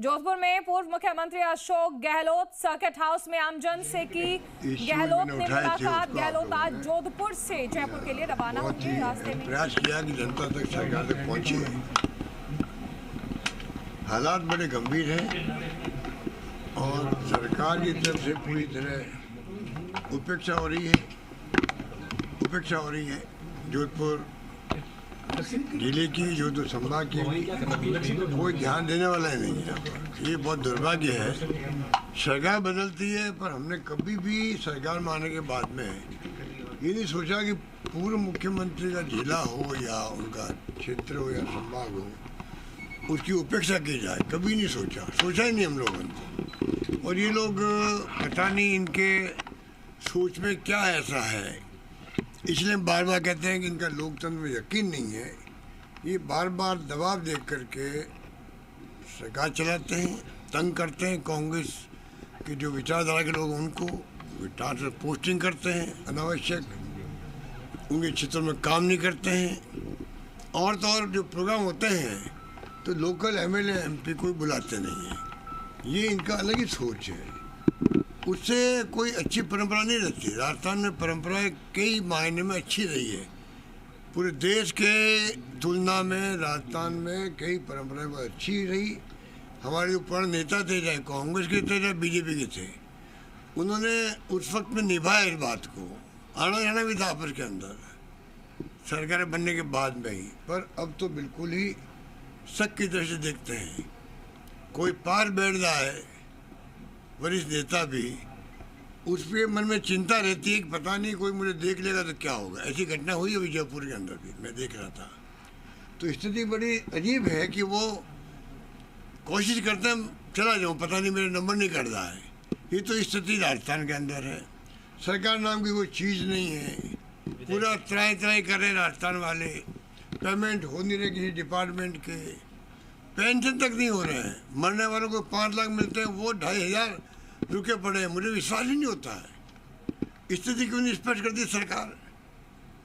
जोधपुर में पूर्व मुख्यमंत्री अशोक गहलोत सर्किट हाउस में आमजन से की गहलोत ने मुलाकात। गहलोत आज जोधपुर से जयपुर के लिए रवाना होंगे। रास्ते में प्रयास किया कि जनता तक सरकार तक पहुंचे। हालात बड़े गंभीर हैं और सरकार की तरफ से पूरी तरह उपेक्षा हो रही है। जोधपुर जिले की जोधपुर संभाग की कोई ध्यान देने वाला ही नहीं है। ये बहुत दुर्भाग्य है। सरकार बदलती है पर हमने कभी भी सरकार में आने के बाद में ये नहीं सोचा कि पूर्व मुख्यमंत्री का जिला हो या उनका क्षेत्र हो या संभाग हो उसकी उपेक्षा की जाए। कभी नहीं सोचा ही नहीं हम लोगों ने। और ये लोग पता नहीं इनके सोच में क्या ऐसा है, इसलिए बार बार कहते हैं कि इनका लोकतंत्र में यकीन नहीं है। ये बार बार दबाव दे करके सरकार चलाते हैं, तंग करते हैं कांग्रेस के जो विचारधारा के लोग उनको ट्रांसफर पोस्टिंग करते हैं अनावश्यक, उनके क्षेत्रों में काम नहीं करते हैं। और तो और जो प्रोग्राम होते हैं तो लोकल एमएलए एमपी को बुलाते नहीं हैं। ये इनका अलग ही सोच है। उससे कोई अच्छी परंपरा नहीं रहती। राजस्थान में परंपराएं कई मायने में अच्छी रही है। पूरे देश के तुलना में राजस्थान में कई परंपराएं बहुत अच्छी रही। हमारे जो पुराने नेता थे, चाहे कांग्रेस के थे चाहे बीजेपी के थे, उन्होंने उस वक्त में निभाया इस बात को। आना जाना भी था आपस के अंदर सरकार बनने के बाद में ही। पर अब तो बिल्कुल ही शक की तरह से देखते हैं। कोई पार बैठ जाए वरिष्ठ नेता भी, उसके मन में चिंता रहती है कि पता नहीं कोई मुझे देख लेगा तो क्या होगा। ऐसी घटना हुई अभी जयपुर के अंदर भी, मैं देख रहा था। तो स्थिति बड़ी अजीब है कि वो कोशिश करते हैं चला जाऊँ, पता नहीं मेरा नंबर नहीं कट रहा है। ये तो स्थिति राजस्थान के अंदर है। सरकार नाम की कोई चीज़ नहीं है। पूरा त्राई कर रहे राजस्थान वाले। पेमेंट हो नहीं रहे किसी डिपार्टमेंट के, पेंशन तक नहीं हो रहे हैं। मरने वालों को 5 लाख मिलते हैं, वो 2,500 रुके पड़े हैं। मुझे विश्वास ही नहीं होता है। स्थिति क्यों नहीं स्पष्ट करती सरकार?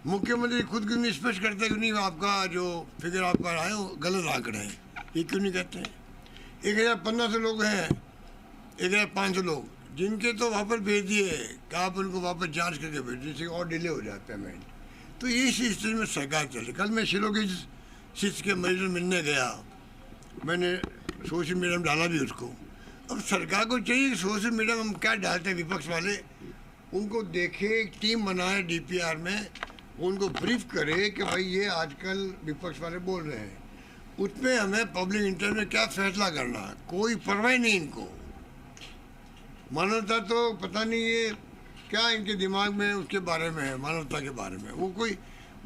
मुख्यमंत्री खुद क्यों नहीं स्पष्ट करते कि नहीं आपका जो फिगर आप पर आए हो गलत आंकड़े हैं? ये क्यों नहीं कहते हैं? 1,500 लोग हैं, 1,500 लोग जिनके तो वापस भेज दिए कि आप उनको वापस जांच करके भेज दीजिए और डिले हो जाता है पेमेंट। तो ये स्थिति में सरकार चले। कल मैं शिरोगी शिष्य के मरीजों मिलने गया, मैंने सोशल मीडिया में डाला भी उसको। अब सरकार को चाहिए कि सोशल मीडिया में हम क्या डालते हैं विपक्ष वाले, उनको देखे, एक टीम बनाए डीपीआर में, उनको ब्रीफ करे कि भाई ये आजकल विपक्ष वाले बोल रहे हैं, उसमें हमें पब्लिक इंटरेस्ट में क्या फैसला करना है। कोई परवाह नहीं इनको। मानवता तो पता नहीं ये क्या इनके दिमाग में उसके बारे में है, मानवता के बारे में। वो कोई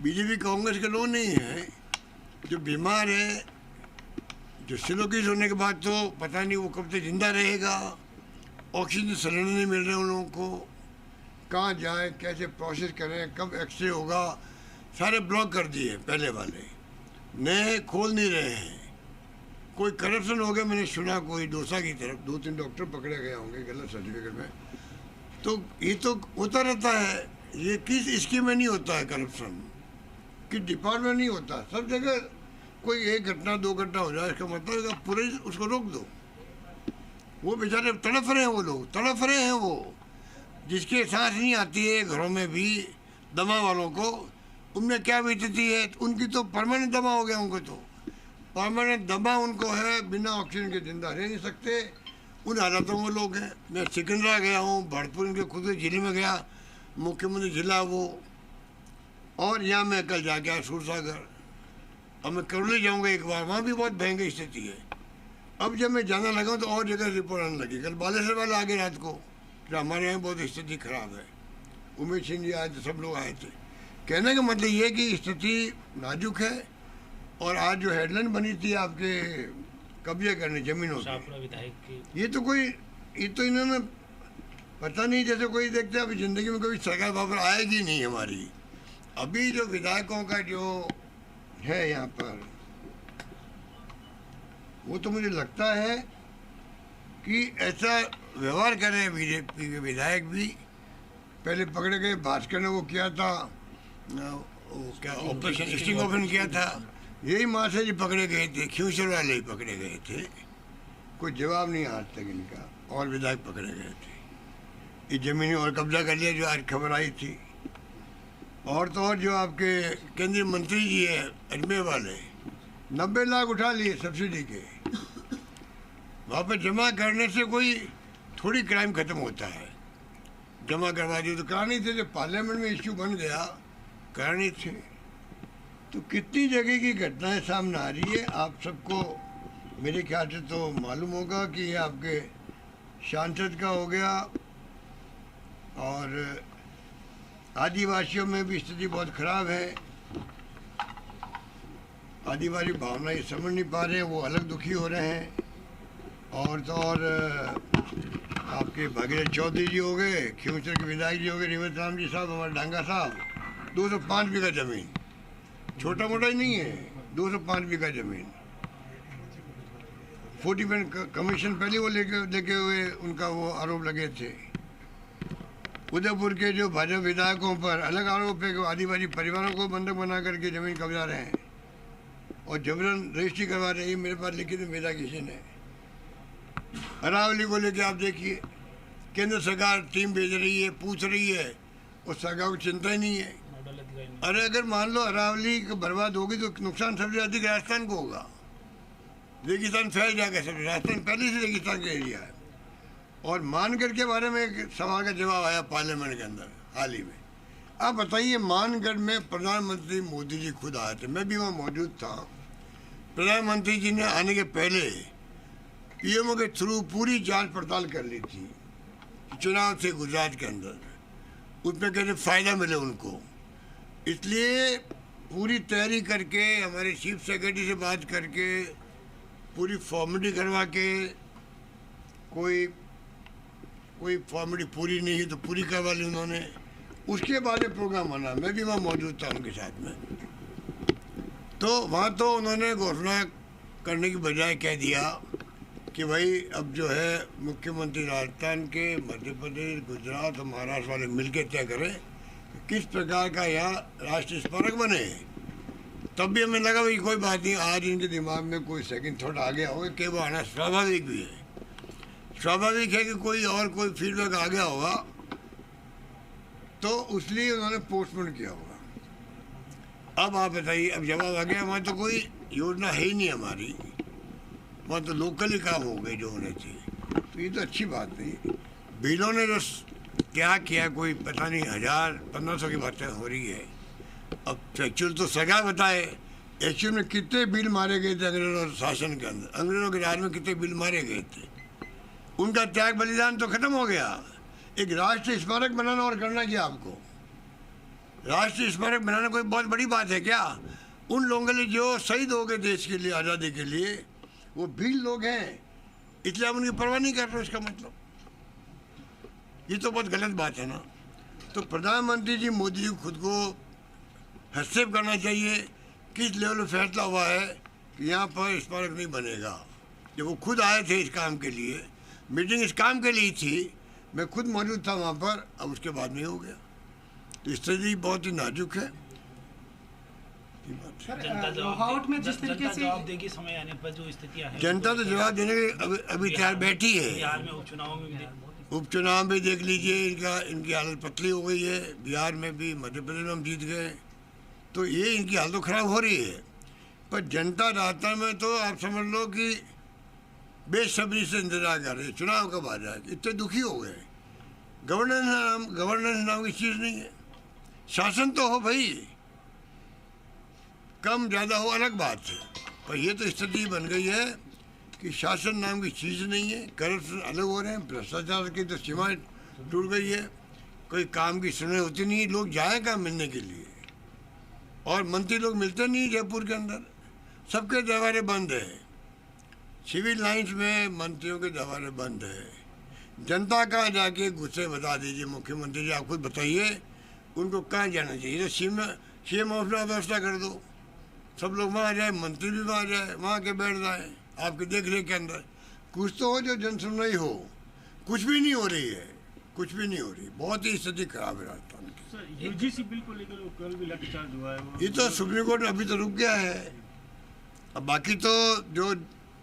बीजेपी कांग्रेस के लोग नहीं हैं। जो बीमार है, जो सिलोकिस होने के बाद तो पता नहीं वो कब तक जिंदा रहेगा। ऑक्सीजन सिलेंडर नहीं मिल रहे उन लोगों को, कहाँ जाए, कैसे प्रोसेस करें, कब एक्सरे होगा, सारे ब्लॉक कर दिए पहले वाले, नए खोल नहीं रहे हैं। कोई करप्शन हो गया, मैंने सुना कोई डोसा की तरफ 2-3 डॉक्टर पकड़े गए होंगे गलत सर्टिफिकेट में। तो ये तो होता रहता है। ये किस स्कीम में नहीं होता है करप्शन, किस डिपार्टमेंट नहीं होता। सब जगह कोई एक घटना 2 घटना हो जाए इसका मतलब है पूरे उसको रोक दो। वो बेचारे तड़फ रहे हैं, वो लोग तड़फ रहे हैं। वो जिसके सांस नहीं आती है घरों में भी, दमा वालों को, उनमें क्या बीतती है। उनकी तो परमानेंट दमा हो गया। उनको तो परमानेंट दमा उनको है, बिना ऑक्सीजन के जिंदा रह नहीं सकते। उन हालातों में लोग हैं। मैं सिकंदरा गया हूँ, भरतपुर इनके खुद के जिले में गया, मुख्यमंत्री जिला वो। और यहाँ मैं कल जाके आया सूरसागर। अब मैं करौली जाऊँगा एक बार, वहाँ भी बहुत भयंकर स्थिति है। अब जब मैं जाना लगा तो और जगह रिपोर्ट आने लगी। कल बालेश्वर वाले आगे रात को कि हमारे यहाँ बहुत स्थिति खराब है। उमेश सिंह जी आए थे, सब लोग आए थे। कहने का मतलब ये कि स्थिति नाजुक है। और आज जो हेडलाइन बनी थी आपके कब्जे करने जमीनों की, ये तो इन्होंने पता नहीं, जैसे कोई देखते हैं अभी ज़िंदगी में कभी सरकार वापस आएगी नहीं हमारी। अभी जो विधायकों का जो है यहाँ पर, वो तो मुझे लगता है कि ऐसा व्यवहार कर रहे हैं बीजेपी के विधायक भी। पहले पकड़े गए, भास्कर ने वो किया था, वो क्या ऑपरेशन स्टिंग ओपन किया था, यही माँ से जी पकड़े गए थे, ख्यूसर वाले ही पकड़े गए थे। कोई जवाब नहीं आज तक इनका, और विधायक पकड़े गए थे। ये ज़मीनें और कब्जा कर लिया जो आज खबर आई थी। और तो और जो आपके केंद्रीय मंत्री जी है अजमेर वाले, 90 लाख उठा लिए सब्सिडी के। वहाँ पर जमा करने से कोई थोड़ी क्राइम ख़त्म होता है। जमा करवा दिए तो करानी थे, जब पार्लियामेंट में इश्यू बन गया करानी थे। तो कितनी जगह की घटनाएं सामने आ रही है, आप सबको मेरे ख्याल से तो मालूम होगा कि ये आपके सांसद का हो गया, और आदिवासियों में भी स्थिति बहुत ख़राब है। आदिवासी भावना ये समझ नहीं पा रहे हैं, वो अलग दुखी हो रहे हैं। और तो और आपके भागीरथ चौधरी जी हो गए, खियूचर के विधायक जी हो गए, रिवत राम जी साहब, हमारे डांगा साहब, 205 बीघा ज़मीन, छोटा मोटा ही नहीं है, 205 बीघा ज़मीन। 40% कमीशन पहले वो लेके हुए, उनका वो आरोप लगे थे। उदयपुर के जो भाजपा विधायकों पर अलग आरोप है कि आदिवासी परिवारों को बंधक बना करके ज़मीन कब्जा रहे हैं और जबरन रजिस्ट्री करवा रहे हैं। मेरे पास लिखित मेरा किसी ने अरावली को लेके आप देखिए, केंद्र सरकार टीम भेज रही है, पूछ रही है, उस सरकार को चिंता ही नहीं है। अरे अगर मान लो अरावली को बर्बाद होगी तो नुकसान सबसे अधिक राजस्थान को होगा। रेगिस्तान फैल जाएगा सब, राजस्थान पहले से रेगिस्तान का एरिया है। और मानगढ़ के बारे में एक सवाल का जवाब आया पार्लियामेंट के अंदर हाल ही में। आप बताइए, मानगढ़ में प्रधानमंत्री मोदी जी खुद आए थे, मैं भी वहाँ मौजूद था। प्रधानमंत्री जी ने आने के पहले पीएमओ के थ्रू पूरी जांच पड़ताल कर ली थी। चुनाव थे गुजरात के अंदर, उसमें कैसे फ़ायदा मिले उनको, इसलिए पूरी तैयारी करके हमारे चीफ सेक्रेटरी से बात करके पूरी फॉर्मेलिटी करवा के, कोई फॉर्मेलिटी पूरी नहीं है तो पूरी करवा ली उन्होंने। उसके बाद ये प्रोग्राम बना, मैं भी वहाँ मौजूद था उनके साथ में। तो वहाँ तो उन्होंने घोषणा करने की बजाय कह दिया कि भाई अब जो है मुख्यमंत्री राजस्थान के, मध्य प्रदेश, गुजरात और महाराष्ट्र वाले मिलकर तय करें किस प्रकार का यहाँ राष्ट्रीय स्मारक बने। तब भी हमें लगा भाई कोई बात नहीं, आज इनके दिमाग में कोई सेकंड थॉट आ गया होगा कि वो आना स्वाभाविक भी है। स्वाभाविक है कि कोई फीडबैक आ गया होगा, तो इसलिए उन्होंने पोस्टपोन किया होगा। अब आप बताइए, अब जवाब आ गया, वहाँ तो कोई योजना है ही नहीं हमारी, वहाँ तो लोकली काम हो गए जो होने थे। तो ये तो अच्छी बात नहीं। बिलों ने जो क्या किया, कोई पता नहीं 1000-1500 की बातें हो रही है। अब एक्चुअल तो सगा बताए, एक्चुअल में कितने बिल मारे गए थे अंग्रेजों शासन के अंदर, अंग्रेजों के राज में कितने बिल मारे गए थे। उनका त्याग बलिदान तो खत्म हो गया। एक राष्ट्रीय स्मारक बनाना और करना क्या आपको? राष्ट्रीय स्मारक बनाना कोई बहुत बड़ी बात है क्या? उन लोगों के लिए जो शहीद हो गए देश के लिए, आज़ादी के लिए, वो भील लोग हैं, इसलिए हम उनकी परवाह नहीं कर रहे। इसका मतलब ये तो बहुत गलत बात है ना। तो प्रधानमंत्री जी मोदी जी खुद को हस्तक्षेप करना चाहिए। किस लेवल पर फैसला हुआ है कि यहाँ पर स्मारक नहीं बनेगा। जब वो खुद आए थे इस काम के लिए, मीटिंग इस काम के लिए थी, मैं खुद मौजूद था वहाँ पर, अब उसके बाद नहीं हो गया। तो स्थिति बहुत ही नाजुक है। जवाब देगी समय आने पर जो स्थितियां हैं, जनता तो जवाब देने के अभी तैयार बैठी है। बिहार में उपचुनाव में देख लीजिए, इनकी हालत पतली हो गई है। बिहार में भी, मध्य प्रदेश में हम जीत गए, तो ये इनकी हालत तो खराब हो रही है। पर जनता राजस्थान में तो आप समझ लो कि बेसब्री से इंतजार कर रहे, चुनाव कब आ जाए, इतने दुखी हो गए। गवर्नेंस नाम की चीज़ नहीं है। शासन तो हो भाई, कम ज़्यादा हो अलग बात है, पर ये तो स्थिति बन गई है कि शासन नाम की चीज़ नहीं है। करप्शन अलग हो रहे हैं, भ्रष्टाचार की तो सीमा टूट गई है। कोई काम की सुनवाई होती नहीं, लोग जाए कहाँ मिलने के लिए, और मंत्री लोग मिलते नहीं जयपुर के अंदर, सबके दरवाजे बंद है। सिविल लाइन्स में मंत्रियों के दरवाजे बंद है। जनता कहाँ जाके गुस्से बता दीजिए। मुख्यमंत्री जी आप खुद बताइए, उनको कहाँ जाना चाहिए? तो सीएम ऑफिस में व्यवस्था कर दो, सब लोग वहाँ जाए, मंत्री भी वहाँ जाए, वहाँ के बैठ जाए आपकी देख रेख के अंदर। कुछ तो हो जो जनसुनवाई हो। कुछ भी नहीं हो रही है, कुछ भी नहीं हो रही। बहुत ही स्थिति खराब है राजस्थान की। यूजीसी बिल को लेकर कल भी लाठीचार्ज हुआ है, ये तो सुप्रीम कोर्ट में अभी तो रुक गया है। अब बाकी तो जो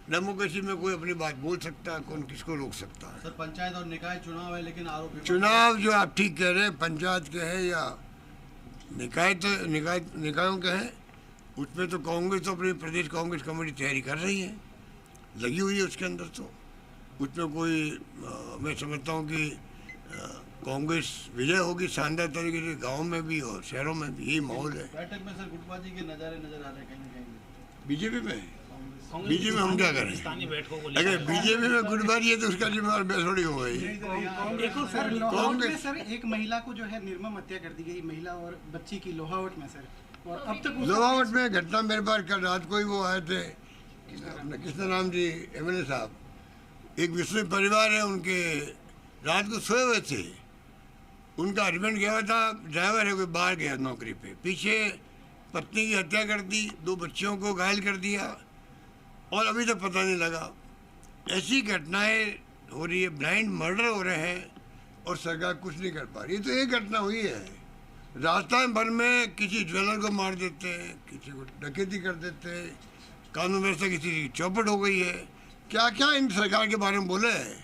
डेमोक्रेसी में कोई अपनी बात बोल सकता है, कौन किसको रोक सकता है। सर पंचायत और निकाय चुनाव है, लेकिन आरोप चुनाव जो आप ठीक कह रहे हैं, पंचायत के हैं या निकायों के हैं, उसमें तो कांग्रेस तो अपनी प्रदेश कांग्रेस कमेटी तैयारी कर रही है, लगी हुई है उसके अंदर। तो उसमें कोई मैं समझता हूँ कि कांग्रेस विजय होगी शानदार तरीके से, गाँव में भी और शहरों में भी यही माहौल है। बैठक में सर गुटबाजी के नज़ारे नजर आ रहे हैं कहीं ना कहीं। बीजेपी में हम क्या करें? स्थानीय बैठकों को अगर बीजेपी में गुटबाजी है तो उसका जिम्मेवार बेसोड़ी हो गई। कांग्रेस सर एक महिला को जो है निर्मम हत्या कर दी गई, महिला और बच्ची की लोहावट में सर, और अब तक लोहावट में घटना मेरे पास कल रात को ही वो आए थे, अपने कृष्ण राम जी एमएलए साहब, एक विष्णु परिवार है, उनके रात को सोए हुए थे, उनका हस्बैंड गया था, ड्राइवर है कोई बाहर गया नौकरी पे, पीछे पत्नी की हत्या कर दी, 2 बच्चियों को घायल कर दिया और अभी तक पता नहीं लगा। ऐसी घटनाएं हो रही है, ब्लाइंड मर्डर हो रहे हैं और सरकार कुछ नहीं कर पा रही। तो एक घटना हुई है, राजस्थान भर में किसी ज्वेलर को मार देते हैं, किसी को डकैती कर देते हैं, कानून व्यवस्था किसी की चौपट हो गई है। क्या क्या इन सरकार के बारे में बोले हैं,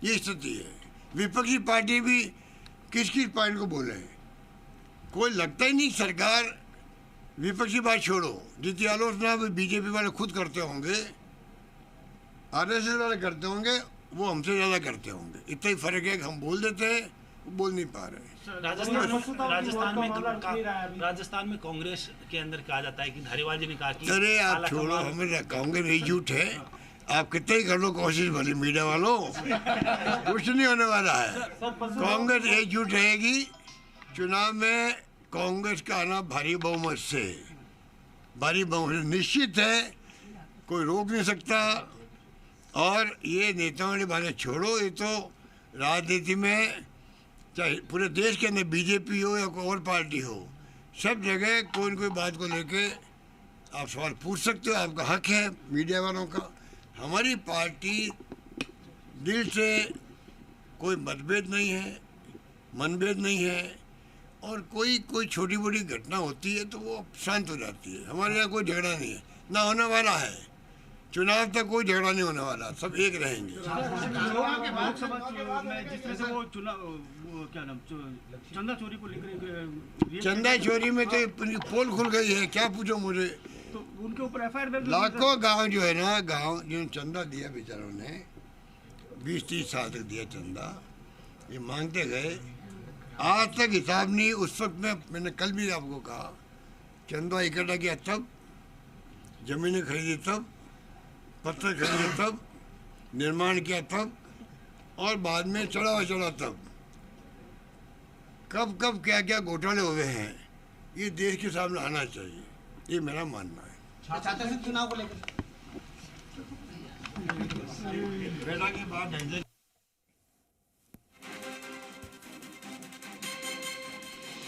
ये स्थिति है। विपक्षी पार्टी भी किस किस पॉइंट को बोले हैं, कोई लगता ही नहीं। सरकार विपक्षी बात छोड़ो, जितनी आलोचना बीजेपी वाले खुद करते होंगे, आरएसएस वाले करते होंगे, वो हमसे ज़्यादा करते होंगे। इतना ही फर्क है कि हम बोल देते हैं, वो बोल नहीं पा रहे। राजस्थान में कांग्रेस के अंदर कहा जाता है कि धारीवाल जी ने कहा कि अरे आप छोड़ो, हमें कांग्रेस नहीं झूठ है, आप कितना ही कर लो कोशिश भली मीडिया वालों, कुछ नहीं होने वाला है। कांग्रेस एकजुट रहेगी। चुनाव में कांग्रेस का आना भारी बहुमत से निश्चित है, कोई रोक नहीं सकता। और ये नेताओं ने बातें छोड़ो, ये तो राजनीति में चाहे पूरे देश के अंदर बीजेपी हो या कोई और पार्टी हो, सब जगह कोई न कोई बात को लेके आप सवाल पूछ सकते हो, आपका हक है मीडिया वालों का। हमारी पार्टी दिल से कोई मतभेद नहीं है, मनभेद नहीं है, और कोई छोटी बड़ी घटना होती है तो वो शांत हो जाती है। हमारे यहाँ कोई झगड़ा नहीं है, ना होने वाला है। चुनाव तक कोई झगड़ा नहीं होने वाला, सब एक रहेंगे। लोकसभा में जिस तरह से वो चुनाव क्या नाम चंदा चोरी को लेकर, चंदा चोरी में तो पोल खुल गई है, क्या पूछो मुझे। तो उनके ऊपर एफआईआर दर्ज, लाखों गांव जो है ना, गांव जिन्होंने चंदा दिया बेचारों ने 20-30 साल तक दिया चंदा, ये मांगते गए, आज तक हिसाब नहीं। उस वक्त में मैंने कल भी आपको कहा, चंदा इकट्ठा किया तब, जमीनें खरीदी तब, पत्थर खरीदे तब, निर्माण किया तब, और बाद में चढ़ा तब। कब कब क्या क्या घोटाले हुए हैं, ये देश के सामने आना चाहिए, ये मेरा मानना है। चुनाव को लेकर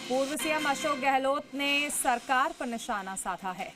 पूर्व सीएम अशोक गहलोत ने सरकार पर निशाना साधा है।